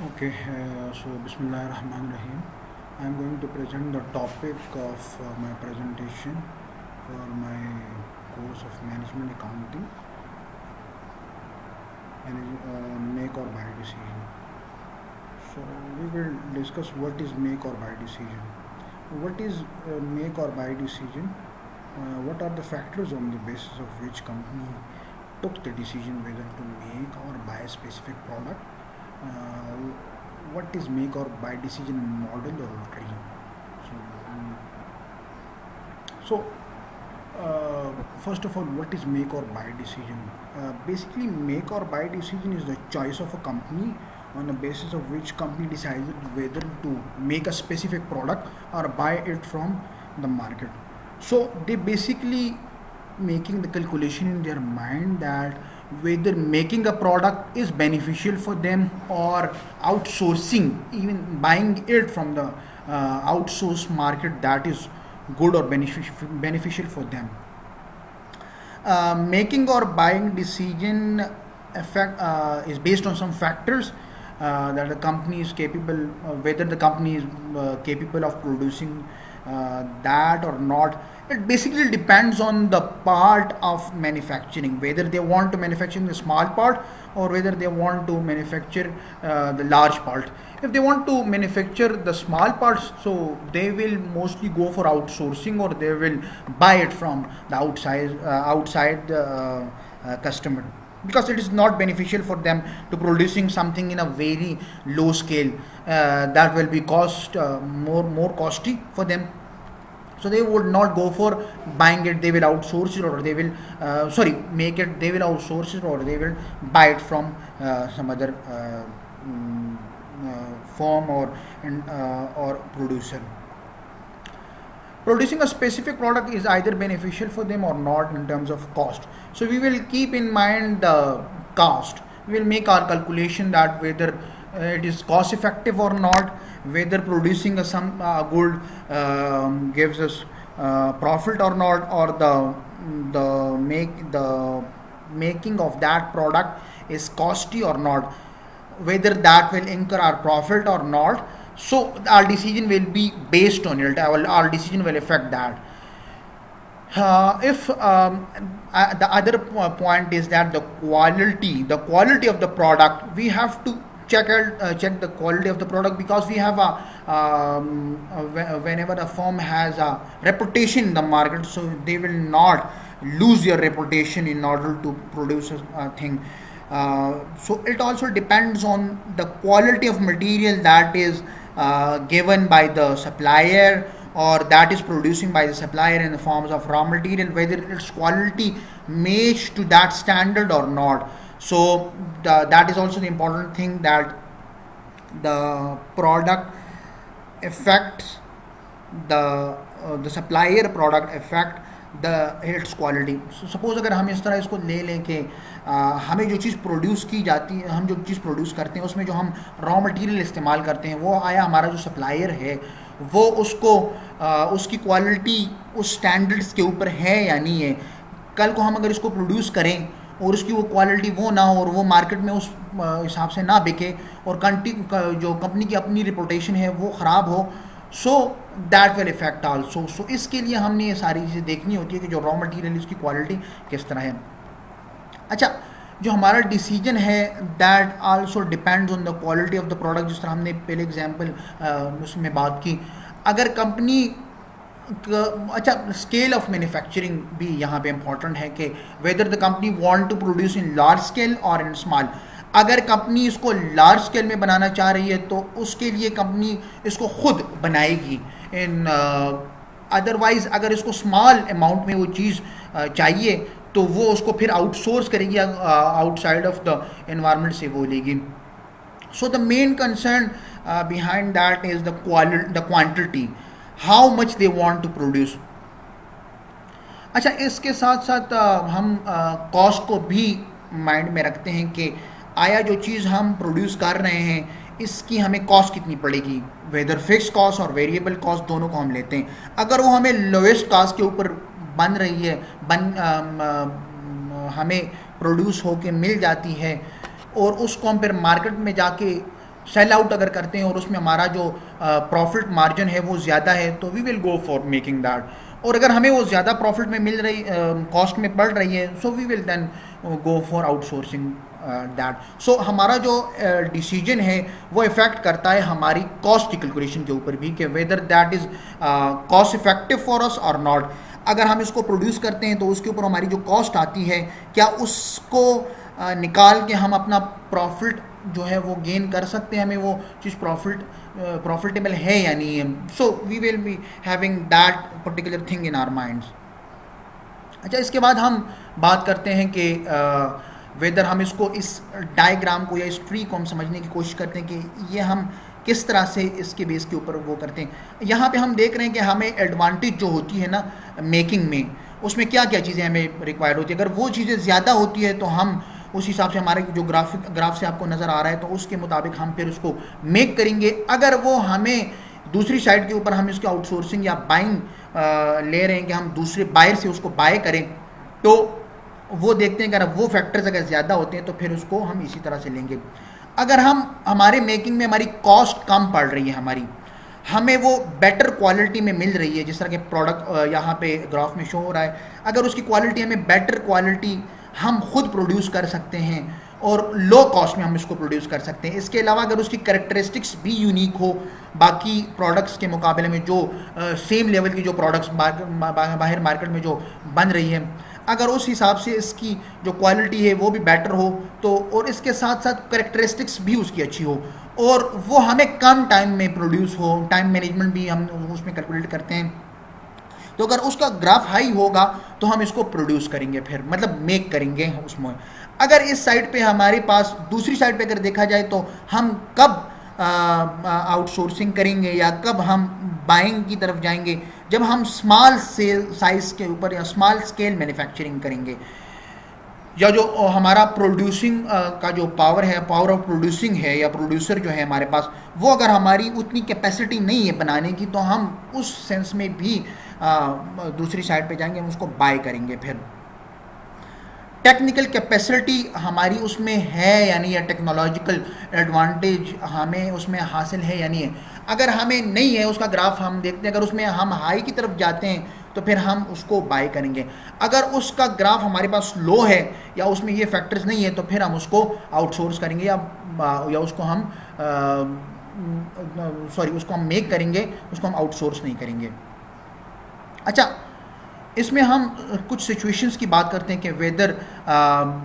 Okay, so Bismillahirrahmanirrahim. I am going to present the topic of my presentation for my course of Management Accounting, make or buy decision. So we will discuss what is make or buy decision. What is make or buy decision? What are the factors on the basis of which company took the decision whether to make or buy a specific product? Uh, what is make or buy decision model or tree? So, um, so first of all, what is make or buy decision? Basically, make or buy decision is the choice of a company on the basis of which company decided whether to make a specific product or buy it from the market. So they basically making the calculation in their mind that whether making a product is beneficial for them or outsourcing, even buying it from the outsourced market, that is good or beneficial for them. Making or buying decision effect is based on some factors that the company is capable, whether the company is capable of producing that or not. It basically depends on the part of manufacturing, whether they want to manufacture the small part or whether they want to manufacture the large part. If they want to manufacture the small parts, so they will mostly go for outsourcing or they will buy it from the outside customer, because it is not beneficial for them to producing something in a very low scale that will be more costly for them. So they would not go for buying it, they will outsource it, or they will make it, they will outsource it, or they will buy it from some other firm or producer. Producing a specific product is either beneficial for them or not in terms of cost. So we will keep in mind the cost. We will make our calculation that whether it is cost effective or not, whether producing some good gives us profit or not, or the making of that product is costly or not, whether that will incur our profit or not. So our decision will be based on it. Our decision will affect that. If the other point is that the quality of the product, we have to check the quality of the product, because we have whenever a firm has a reputation in the market, so they will not lose their reputation in order to produce a thing. So it also depends on the quality of material that is given by the supplier, or that is producing by the supplier in the forms of raw material, whether its quality match to that standard or not. So that is also the important thing, that the product affects the supplier product affect its quality. Suppose अगर हम इस तरह इसको ले लें कि हमें जो चीज़ प्रोड्यूस की जाती है, हम जो चीज़ प्रोड्यूस करते हैं उसमें जो हम रॉ मटेरियल इस्तेमाल करते हैं, वो आया हमारा जो सप्लायर है वो उसको उसकी क्वालिटी उस स्टैंडर्ड्स के ऊपर है या नहीं है. कल को हम अगर इसको प्रोड्यूस करें और उसकी वो क्वालिटी वो ना हो और वो मार्केट में उस हिसाब से ना बिके और जो कंपनी की अपनी रिपोर्टेशन है वो ख़राब हो, so that will effect also. So इसके लिए हमने ये सारी चीज़ें देखनी होती है कि जो रॉ मटेरियल उसकी क्वालिटी किस तरह है. अच्छा, जो हमारा डिसीजन है that also depends on the quality of the product. जिस तरह हमने पहले एग्जांपल उसमें बात की, अगर कंपनी अच्छा, स्केल ऑफ मैन्युफैक्चरिंग भी यहाँ पे इम्पॉर्टेंट है कि whether the company want to produce in large scale और इन स्मॉल. अगर कंपनी इसको लार्ज स्केल में बनाना चाह रही है तो उसके लिए कंपनी इसको खुद बनाएगी. इन अदरवाइज अगर इसको स्मॉल अमाउंट में वो चीज़ चाहिए तो वो उसको फिर आउटसोर्स करेगी, आउटसाइड ऑफ द एनवायरनमेंट से वो लेगी. So the main concern behind that is the quantity, how much they want to produce. अच्छा, इसके साथ साथ हम कॉस्ट को भी माइंड में रखते हैं कि आया जो चीज़ हम प्रोड्यूस कर रहे हैं इसकी हमें कॉस्ट कितनी पड़ेगी. वेदर फिक्स कॉस्ट और वेरिएबल कॉस्ट दोनों को हम लेते हैं. अगर वो हमें लोएस्ट कॉस्ट के ऊपर बन रही है, हमें प्रोड्यूस होके मिल जाती है और उसको हम फिर मार्केट में जाके सेल आउट अगर करते हैं और उसमें हमारा जो प्रॉफिट मार्जिन है वो ज़्यादा है तो we will go for making that. और अगर हमें वो ज़्यादा प्रॉफिट में मिल रही, कॉस्ट में पड़ रही है, so we will then go for outsourcing that. So हमारा जो डिसीजन है वो इफेक्ट करता है हमारी कॉस्ट की कैलकुलेशन के ऊपर भी कि whether that is cost effective for us और नॉट। अगर हम इसको प्रोड्यूस करते हैं तो उसके ऊपर हमारी जो कॉस्ट आती है, क्या उसको निकाल के हम अपना प्रॉफिट जो है वो गेन कर सकते हैं, हमें वो चीज़ प्रॉफिटेबल है या नहीं है। So we will be having that particular thing in our minds. अच्छा, इसके बाद हम बात करते हैं कि वेदर हम इसको, इस डायग्राम को या इस ट्री को हम समझने की कोशिश करते हैं कि ये हम किस तरह से इसके बेस के ऊपर वो करते हैं। यहाँ पे हम देख रहे हैं कि हमें एडवांटेज जो होती है ना मेकिंग में, उसमें क्या क्या चीज़ें हमें रिक्वायर्ड होती है। अगर वो चीज़ें ज़्यादा होती है तो हम उस हिसाब से, हमारे जो ग्राफ से आपको नज़र आ रहा है तो उसके मुताबिक हम फिर उसको मेक करेंगे। अगर वो हमें दूसरी साइड के ऊपर हम इसको आउटसोर्सिंग या बाइंग ले रहे हैं कि हम दूसरे बायर से उसको बाय करें, तो वो देखते हैं कि अगर वो फैक्टर्स अगर ज़्यादा होते हैं तो फिर उसको हम इसी तरह से लेंगे। अगर हम हमारे मेकिंग में हमारी कॉस्ट कम पड़ रही है, हमें वो बेटर क्वालिटी में मिल रही है, जिस तरह के प्रोडक्ट यहाँ पे ग्राफ में शो हो रहा है, अगर उसकी क्वालिटी हमें बेटर क्वालिटी हम खुद प्रोड्यूस कर सकते हैं और लो कॉस्ट में हम इसको प्रोड्यूस कर सकते हैं। इसके अलावा अगर उसकी कैरेक्टरिस्टिक्स भी यूनिक हो बाकी प्रोडक्ट्स के मुकाबले में, जो सेम लेवल की जो प्रोडक्ट्स बाहर मार्केट में जो बन रही है, अगर उस हिसाब से इसकी जो क्वालिटी है वो भी बेटर हो तो, और इसके साथ साथ कैरेक्टरिस्टिक्स भी उसकी अच्छी हो और वो हमें कम टाइम में प्रोड्यूस हो, टाइम मैनेजमेंट भी हम उसमें कैलकुलेट करते हैं, तो अगर उसका ग्राफ हाई होगा तो हम इसको प्रोड्यूस करेंगे, फिर मतलब मेक करेंगे उसमें। अगर इस साइड पे हमारे पास, दूसरी साइड पे अगर देखा जाए तो हम कब आउटसोर्सिंग करेंगे या कब हम बाइंग की तरफ जाएंगे, जब हम स्मॉल साइज के ऊपर या स्मॉल स्केल मैन्युफैक्चरिंग करेंगे, या जो हमारा प्रोड्यूसिंग का जो पावर है, पावर ऑफ प्रोड्यूसिंग है, या प्रोड्यूसर जो है हमारे पास, वो अगर हमारी उतनी कैपेसिटी नहीं है बनाने की, तो हम उस सेंस में भी दूसरी साइड पे जाएंगे, हम उसको बाय करेंगे। फिर टेक्निकल कैपेसिटी हमारी उसमें है या नहीं है, टेक्नोलॉजिकल एडवांटेज हमें उसमें हासिल है या नहीं है। अगर हमें नहीं है, उसका ग्राफ हम देखते हैं, अगर उसमें हम हाई की तरफ जाते हैं तो फिर हम उसको बाय करेंगे। अगर उसका ग्राफ हमारे पास लो है या उसमें ये फैक्टर्स नहीं है तो फिर हम उसको आउटसोर्स करेंगे या उसको हम उसको हम मेक करेंगे, उसको हम आउटसोर्स नहीं करेंगे। अच्छा, इसमें हम कुछ सिचुएशंस की बात करते हैं कि वेदर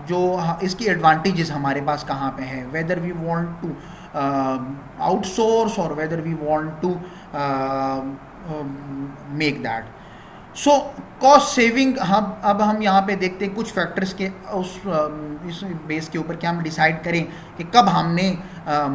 जो इसकी एडवांटेजेस हमारे पास कहाँ पे हैं, whether we want to outsource और whether we want to make that. So cost saving, हम यहाँ पे देखते हैं कुछ फैक्टर्स के इस बेस के ऊपर क्या हम डिसाइड करें कि कब हमने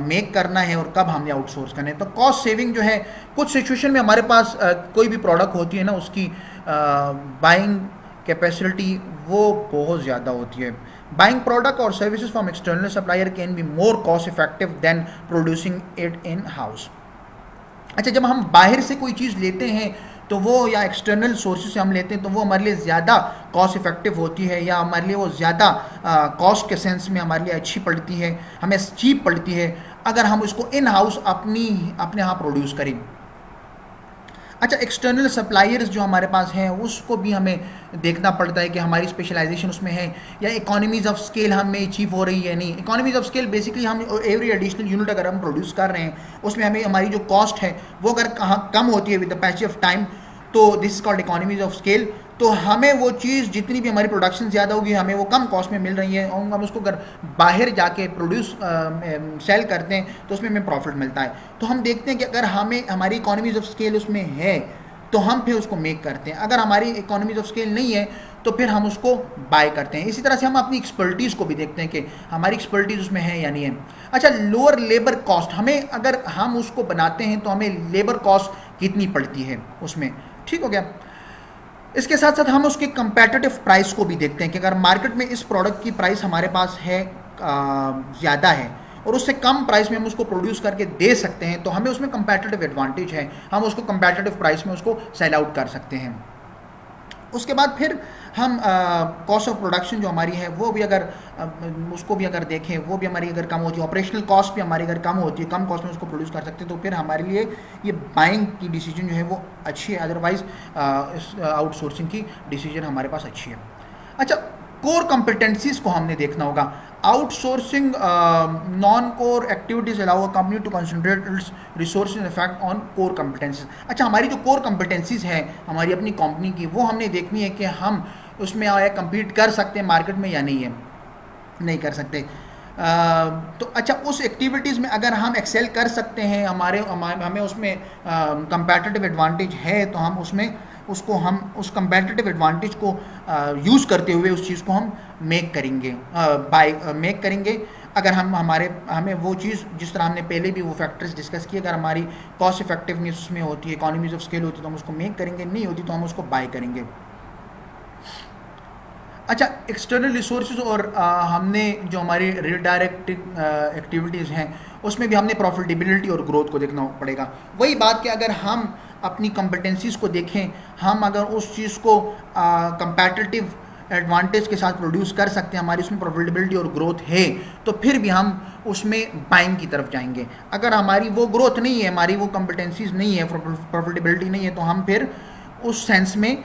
मेक करना है और कब हमने आउटसोर्स करना है। तो कॉस्ट सेविंग जो है, कुछ सिचुएशन में हमारे पास कोई भी प्रोडक्ट होती है ना, उसकी बाइंग कैपेसिटी वो बहुत ज़्यादा होती है। बाइंग प्रोडक्ट और services from external supplier can be more cost effective than producing it in house. अच्छा, जब हम बाहर से कोई चीज़ लेते हैं तो वो, या एक्सटर्नल सोर्सेज से हम लेते हैं तो वो हमारे लिए ज़्यादा कॉस्ट इफेक्टिव होती है, या हमारे लिए वो ज़्यादा कॉस्ट के सेंस में हमारे लिए अच्छी पड़ती है, हमें चीप पड़ती है अगर हम उसको इन हाउस अपने यहाँ प्रोड्यूस करें। अच्छा, एक्सटर्नल सप्लायर्स जो हमारे पास हैं उसको भी हमें देखना पड़ता है कि हमारी स्पेशलाइजेशन उसमें है या इकोनॉमीज़ ऑफ स्केल हमें अचीव हो रही है नहीं। इकोनॉमीज़ ऑफ स्केल बेसिकली हम एवरी एडिशनल यूनिट अगर हम प्रोड्यूस कर रहे हैं उसमें हमें हमारी जो कॉस्ट है वो अगर कम होती है with the passage of time, तो this is called economies of scale. तो हमें वो चीज़ जितनी भी हमारी प्रोडक्शन ज़्यादा होगी, हमें वो कम कॉस्ट में मिल रही है और हम उसको अगर बाहर जाके प्रोड्यूस सेल करते हैं तो उसमें हमें प्रॉफिट मिलता है। तो हम देखते हैं कि अगर हमारी इकोनॉमीज ऑफ स्केल उसमें है तो हम फिर उसको मेक करते हैं, अगर हमारी इकोनॉमीज ऑफ स्केल नहीं है तो फिर हम उसको बाय करते हैं। इसी तरह से हम अपनी एक्सपर्टीज़ को भी देखते हैं कि हमारी एक्सपर्टीज़ उसमें है या नहीं है। अच्छा, लोअर लेबर कॉस्ट, हमें अगर हम उसको बनाते हैं तो हमें लेबर कॉस्ट कितनी पड़ती है उसमें, ठीक हो गया। इसके साथ साथ हम उसके कंपेटिटिव प्राइस को भी देखते हैं कि अगर मार्केट में इस प्रोडक्ट की प्राइस हमारे पास है ज़्यादा है और उससे कम प्राइस में हम उसको प्रोड्यूस करके दे सकते हैं तो हमें उसमें कंपेटिटिव एडवांटेज है, हम उसको कंपेटिटिव प्राइस में उसको सेल आउट कर सकते हैं। उसके बाद फिर हम कॉस्ट ऑफ प्रोडक्शन जो हमारी है वो भी अगर उसको भी अगर देखें, वो भी हमारी अगर कम होती है, ऑपरेशनल कॉस्ट भी हमारी अगर कम होती है, कम कॉस्ट में उसको प्रोड्यूस कर सकते हैं, तो फिर हमारे लिए ये बाइंग की डिसीजन जो है वो अच्छी है। अदरवाइज़ आउटसोर्सिंग की डिसीजन हमारे पास अच्छी है। अच्छा, कोर कॉम्पिटेंसीज को हमने देखना होगा। Outsourcing non core activities allow a company to concentrate its resources effect on core competencies. अच्छा, हमारी जो कोर कॉम्पिटेंसीज है हमारी अपनी कंपनी की, वो हमने देखनी है कि हम उसमें आया कम्पीट कर सकते हैं मार्केट में या नहीं है, नहीं कर सकते। तो अच्छा, उस एक्टिविटीज़ में अगर हम एक्सेल कर सकते हैं, हमें उसमें कंपेटिटिव एडवांटेज है, तो हम उसमें हम उस कंपेटिटिव एडवांटेज को यूज़ करते हुए उस चीज़ को हम मेक करेंगे, मेक करेंगे। अगर हमें वो चीज़, जिस तरह हमने पहले भी वो फैक्टर्स डिस्कस किए, अगर हमारी कॉस्ट इफेक्टिवनेस उसमें होती है, इकोनॉमीज ऑफ स्केल होती है, तो हम उसको मेक करेंगे, नहीं होती तो हम उसको बाय करेंगे। अच्छा, एक्सटर्नल रिसोर्सेज और हमने जो हमारी रिडायरेक्ट एक्टिविटीज़ हैं उसमें भी हमने प्रॉफिटेबिलिटी और ग्रोथ को देखना पड़ेगा। वही बात कि अगर हम अपनी कॉम्पिटेंसीज़ को देखें, हम अगर उस चीज़ को कंपैटिटिव एडवांटेज के साथ प्रोड्यूस कर सकते हैं, हमारी उसमें प्रॉफिटेबिलिटी और ग्रोथ है, तो फिर भी हम उसमें बाइंग की तरफ जाएंगे। अगर हमारी वो ग्रोथ नहीं है, हमारी वो कॉम्पिटेंसीज़ नहीं है, प्रॉफिटेबिलिटी नहीं है, तो हम फिर उस सेंस में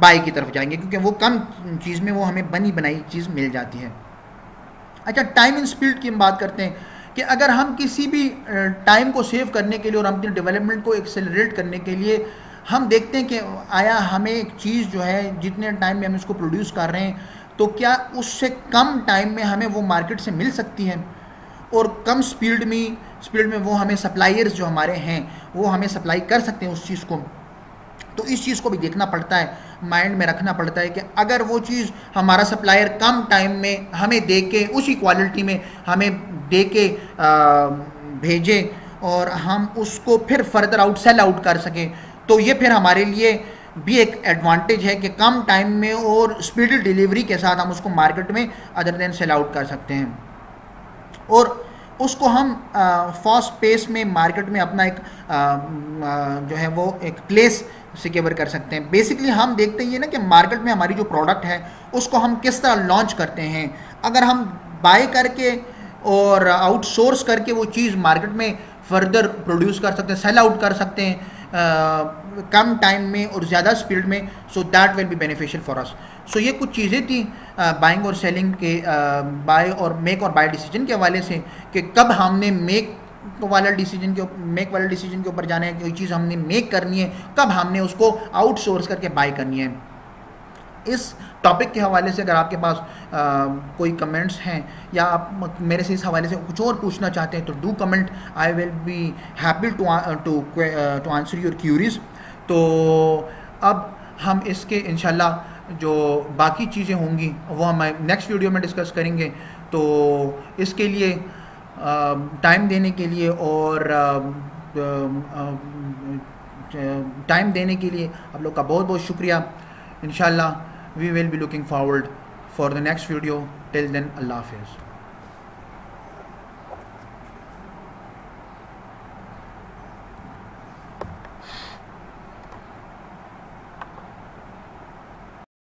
बाय की तरफ जाएंगे, क्योंकि वो कम चीज़ में वो हमें बनी बनाई चीज़ मिल जाती है। अच्छा, टाइम एंड स्पीड की हम बात करते हैं कि अगर हम किसी भी टाइम को सेव करने के लिए और अपनी डेवलपमेंट को एक्सेलरेट करने के लिए हम देखते हैं कि आया हमें एक चीज़ जो है जितने टाइम में हम इसको प्रोड्यूस कर रहे हैं, तो क्या उससे कम टाइम में हमें वो मार्केट से मिल सकती है, और कम स्पीड में वो हमें सप्लायर्स जो हमारे हैं वो हमें सप्लाई कर सकते हैं उस चीज़ को। तो इस चीज़ को भी देखना पड़ता है, माइंड में रखना पड़ता है कि अगर वो चीज़ हमारा सप्लायर कम टाइम में हमें दे के, उसी क्वालिटी में हमें दे के भेजे और हम उसको फिर फर्दर सेल आउट कर सकें, तो ये फिर हमारे लिए भी एक एडवांटेज है कि कम टाइम में और स्पीडी डिलीवरी के साथ हम उसको मार्केट में अदर देन सेल आउट कर सकते हैं, और उसको हम फास्ट पेस में मार्केट में अपना एक जो है वो एक प्लेस सिक्योर कर सकते हैं। बेसिकली हम देखते ही है ना कि मार्केट में हमारी जो प्रोडक्ट है उसको हम किस तरह लॉन्च करते हैं। अगर हम बाय करके और आउटसोर्स करके वो चीज़ मार्केट में फर्दर प्रोड्यूस कर सकते हैं, सेल आउट कर सकते हैं कम टाइम में और ज़्यादा स्पीड में, so that will be beneficial for us. So ये कुछ चीज़ें थी बाइंग और सेलिंग के, बाय और मेक और बाय डिसीजन के हवाले से, कि कब हमने मेक वाले डिसीजन के ऊपर जाना है, कोई चीज़ हमने मेक करनी है, कब हमने उसको आउटसोर्स करके बाय करनी है। इस टॉपिक के हवाले से अगर आपके पास कोई कमेंट्स हैं या आप मेरे से इस हवाले से कुछ और पूछना चाहते हैं तो do comment, I will be happy to answer your queries. तो अब हम इसके इंशाल्लाह जो बाकी चीज़ें होंगी वो हम नेक्स्ट वीडियो में डिस्कस करेंगे। तो इसके लिए टाइम देने के लिए और टाइम देने के लिए आप लोग का बहुत बहुत शुक्रिया। इंशाल्लाह we will be looking forward for the next video. Till then, Allah Hafiz.